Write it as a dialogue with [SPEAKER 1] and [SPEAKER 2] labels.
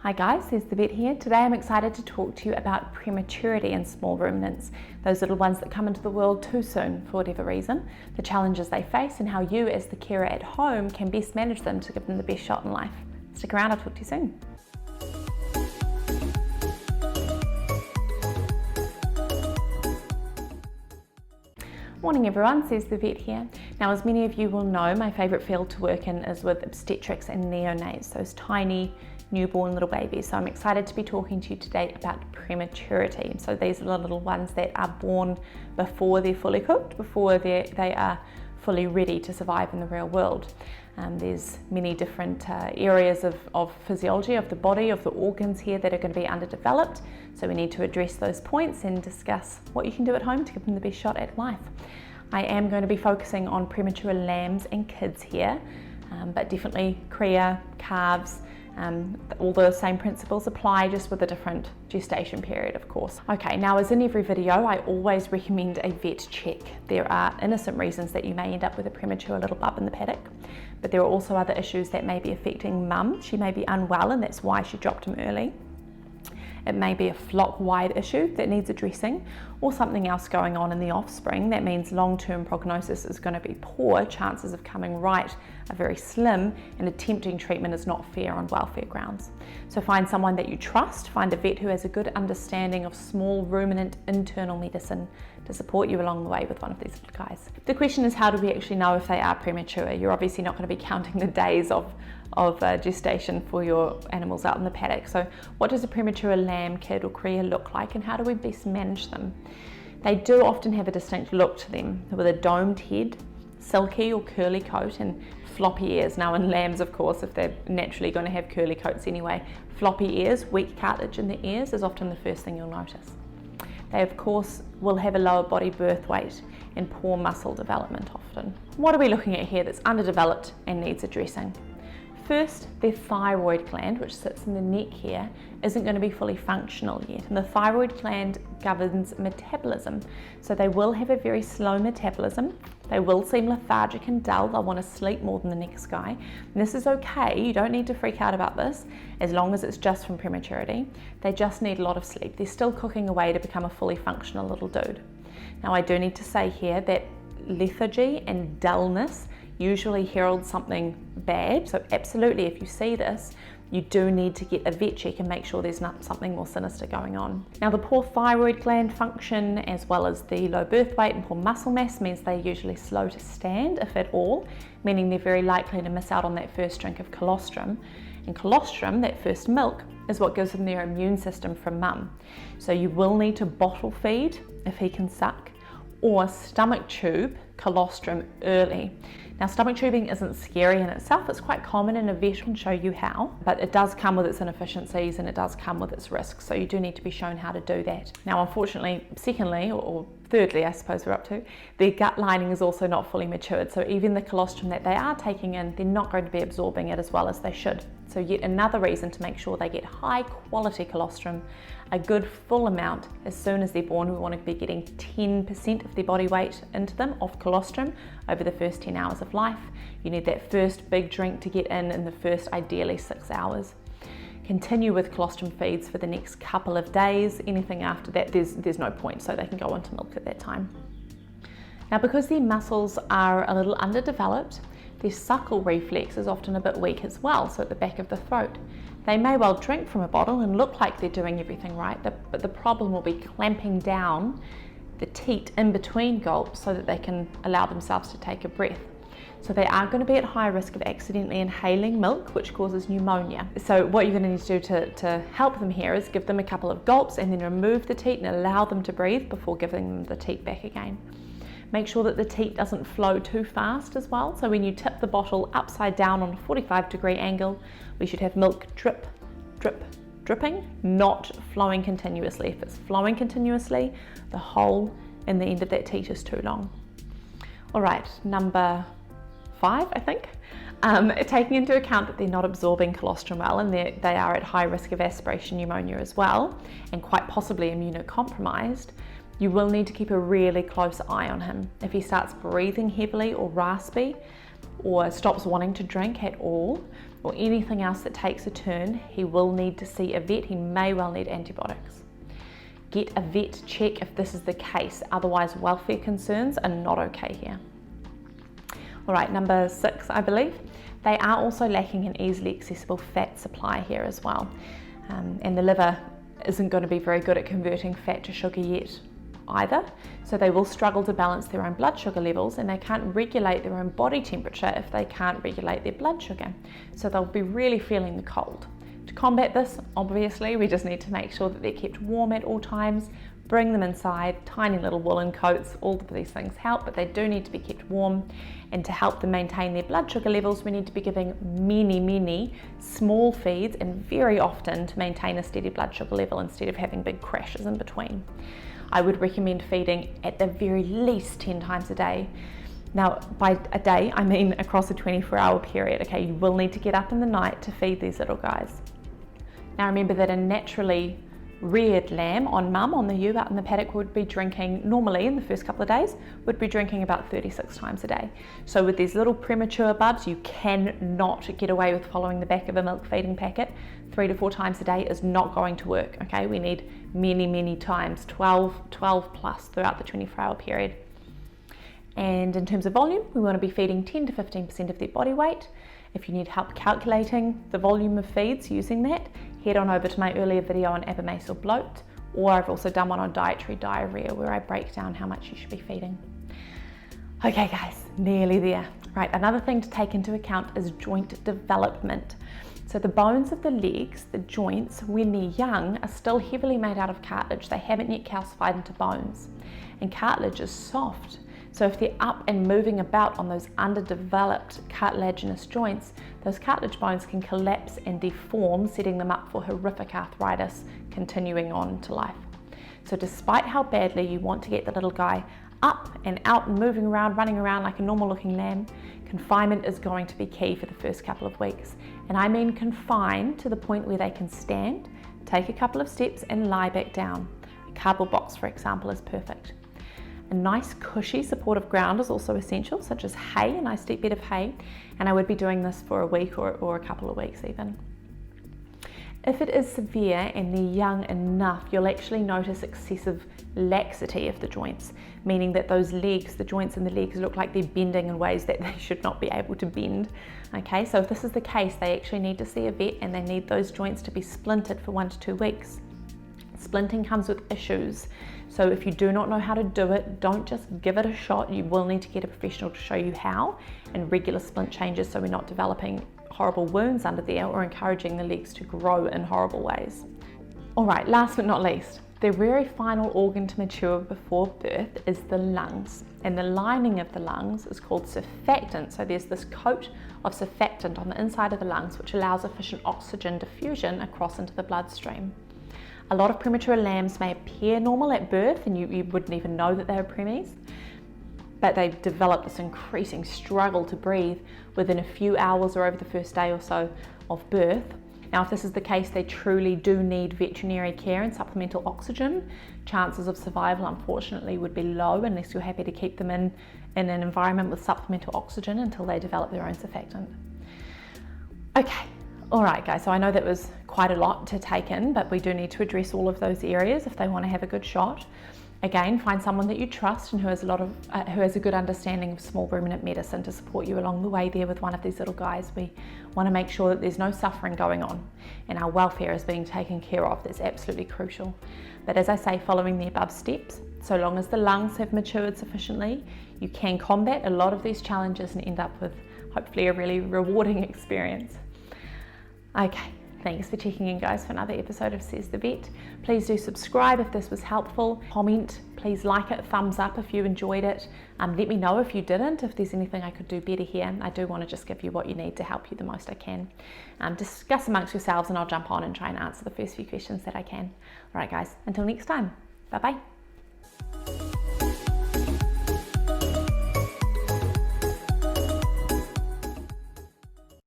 [SPEAKER 1] Hi guys, Sez the Vet here. Today I'm excited to talk to you about prematurity in small ruminants, those little ones that come into the world too soon for whatever reason, the challenges they face and how you as the carer at home can best manage them to give them the best shot in life. Stick around, I'll talk to you soon. Morning everyone, Sez the Vet here. Now, as many of you will know, my favourite field to work in is with obstetrics and neonates, those tiny newborn little babies. So I'm excited to be talking to you today about prematurity. So these are the little ones that are born before they're fully cooked, before they are fully ready to survive in the real world. There's many different areas of physiology of the body, of the organs here that are going to be underdeveloped. So we need to address those points and discuss what you can do at home to give them the best shot at life. I am going to be focusing on premature lambs and kids here, but definitely cria, calves, all the same principles apply, just with a different gestation period, of course. Okay, now as in every video, I always recommend a vet check. There are innocent reasons that you may end up with a premature little bub in the paddock, but there are also other issues that may be affecting mum. She may be unwell and that's why she dropped him early. It may be a flock-wide issue that needs addressing, or something else going on in the offspring. That means long-term prognosis is going to be poor, chances of coming right are very slim, and attempting treatment is not fair on welfare grounds. So find someone that you trust, find a vet who has a good understanding of small ruminant internal medicine to support you along the way with one of these little guys. The question is, how do we actually know if they are premature? You're obviously not going to be counting the days of gestation for your animals out in the paddock. So what does a premature lamb, kid or cria look like, and how do we best manage them? They do often have a distinct look to them, with a domed head, silky or curly coat, and floppy ears. Now in lambs, of course, if they're naturally going to have curly coats anyway, floppy ears, weak cartilage in the ears is often the first thing you'll notice. They of course will have a lower body birth weight and poor muscle development often. What are we looking at here that's underdeveloped and needs addressing? First, their thyroid gland, which sits in the neck here, isn't going to be fully functional yet. And the thyroid gland governs metabolism. So they will have a very slow metabolism. They will seem lethargic and dull. They'll want to sleep more than the next guy. And this is okay. You don't need to freak out about this as long as it's just from prematurity. They just need a lot of sleep. They're still cooking away to become a fully functional little dude. Now, I do need to say here that lethargy and dullness usually heralds something bad. So absolutely, if you see this, you do need to get a vet check and make sure there's not something more sinister going on. Now, the poor thyroid gland function, as well as the low birth weight and poor muscle mass, means they're usually slow to stand, if at all, meaning they're very likely to miss out on that first drink of colostrum. And colostrum, that first milk, is what gives them their immune system from mum. So you will need to bottle feed if he can suck, or stomach tube colostrum early. Now, stomach tubing isn't scary in itself. It's quite common, and a vet can show you how, but it does come with its inefficiencies and it does come with its risks. So you do need to be shown how to do that. Now, unfortunately, secondly, or thirdly, I suppose we're up to, their gut lining is also not fully matured. So even the colostrum that they are taking in, they're not going to be absorbing it as well as they should. So yet another reason to make sure they get high quality colostrum, a good full amount as soon as they're born. We want to be getting 10% of their body weight into them of colostrum over the first 10 hours of life. You need that first big drink to get in the first ideally 6 hours. Continue with colostrum feeds for the next couple of days. Anything after that, there's no point, so they can go on to milk at that time. Now, because their muscles are a little underdeveloped, their suckle reflex is often a bit weak as well, so at the back of the throat. They may well drink from a bottle and look like they're doing everything right, but the problem will be clamping down the teat in between gulps so that they can allow themselves to take a breath. So they are going to be at high risk of accidentally inhaling milk, which causes pneumonia. So what you're going to need to do to help them here is give them a couple of gulps and then remove the teat and allow them to breathe before giving them the teat back again. Make sure that the teat doesn't flow too fast as well. So when you tip the bottle upside down on a 45-degree angle, we should have milk drip, drip, dripping, not flowing continuously. If it's flowing continuously, the hole in the end of that teat is too long. All right, number 5, I think. Taking into account that they're not absorbing colostrum well, and they are at high risk of aspiration pneumonia as well, and quite possibly immunocompromised, you will need to keep a really close eye on him. If he starts breathing heavily or raspy, or stops wanting to drink at all, or anything else that takes a turn, he will need to see a vet. He may well need antibiotics. Get a vet check if this is the case, otherwise welfare concerns are not okay here. All right, number 6, I believe. They are also lacking an easily accessible fat supply here as well. And the liver isn't going to be very good at converting fat to sugar yet either. So they will struggle to balance their own blood sugar levels, and they can't regulate their own body temperature if they can't regulate their blood sugar. So they'll be really feeling the cold. To combat this, obviously, we just need to make sure that they're kept warm at all times, bring them inside, tiny little woolen coats, all of these things help, but they do need to be kept warm. And to help them maintain their blood sugar levels, we need to be giving many small feeds, and very often to maintain a steady blood sugar level instead of having big crashes in between. I would recommend feeding at the very least 10 times a day. Now, by a day, I mean across a 24-hour period, okay? You will need to get up in the night to feed these little guys. Now remember that a naturally reared lamb on mum on the ewe out in the paddock would be drinking, normally in the first couple of days, would be drinking about 36 times a day. So with these little premature bubs, you cannot get away with following the back of a milk feeding packet. 3 to 4 times a day is not going to work, okay? We need many times, 12 plus throughout the 24-hour period. And in terms of volume, we want to be feeding 10 to 15% of their body weight. If you need help calculating the volume of feeds using that, head on over to my earlier video on abomasal bloat, or I've also done one on dietary diarrhea where I break down how much you should be feeding. Okay guys, nearly there. Right, another thing to take into account is joint development. So the bones of the legs, the joints, when they're young, are still heavily made out of cartilage. They haven't yet calcified into bones, and cartilage is soft. So if they're up and moving about on those underdeveloped cartilaginous joints, those cartilage bones can collapse and deform, setting them up for horrific arthritis continuing on to life. So despite how badly you want to get the little guy up and out and moving around, running around like a normal looking lamb, confinement is going to be key for the first couple of weeks. And I mean confine to the point where they can stand, take a couple of steps and lie back down. A cardboard box, for example, is perfect. A nice cushy supportive ground is also essential, such as hay, a nice deep bed of hay, and I would be doing this for a week or a couple of weeks even. If it is severe and they're young enough, you'll actually notice excessive laxity of the joints, meaning that those legs, the joints in the legs, look like they're bending in ways that they should not be able to bend. Okay, so if this is the case, they actually need to see a vet, and they need those joints to be splintered for 1 to 2 weeks. Splinting comes with issues. So if you do not know how to do it, don't just give it a shot. You will need to get a professional to show you how, and regular splint changes so we're not developing horrible wounds under there or encouraging the legs to grow in horrible ways. All right, last but not least, the very final organ to mature before birth is the lungs. And the lining of the lungs is called surfactant. So there's this coat of surfactant on the inside of the lungs which allows efficient oxygen diffusion across into the bloodstream. A lot of premature lambs may appear normal at birth and you wouldn't even know that they were preemies, but they develop this increasing struggle to breathe within a few hours or over the first day or so of birth. Now, if this is the case, they truly do need veterinary care and supplemental oxygen. Chances of survival, unfortunately, would be low unless you're happy to keep them in an environment with supplemental oxygen until they develop their own surfactant. Okay. All right, guys, so I know that was quite a lot to take in, but we do need to address all of those areas if they want to have a good shot. Again, find someone that you trust and who has a good understanding of small ruminant medicine to support you along the way there with one of these little guys. We want to make sure that there's no suffering going on and our welfare is being taken care of. That's absolutely crucial. But as I say, following the above steps, so long as the lungs have matured sufficiently, you can combat a lot of these challenges and end up with hopefully a really rewarding experience. Okay, thanks for checking in, guys, for another episode of Sez the Vet. Please do subscribe if this was helpful. Comment, please like it, thumbs up if you enjoyed it. Let me know if you didn't, if there's anything I could do better here. I do want to just give you what you need to help you the most I can. Discuss amongst yourselves and I'll jump on and try and answer the first few questions that I can. All right, guys, until next time, bye-bye.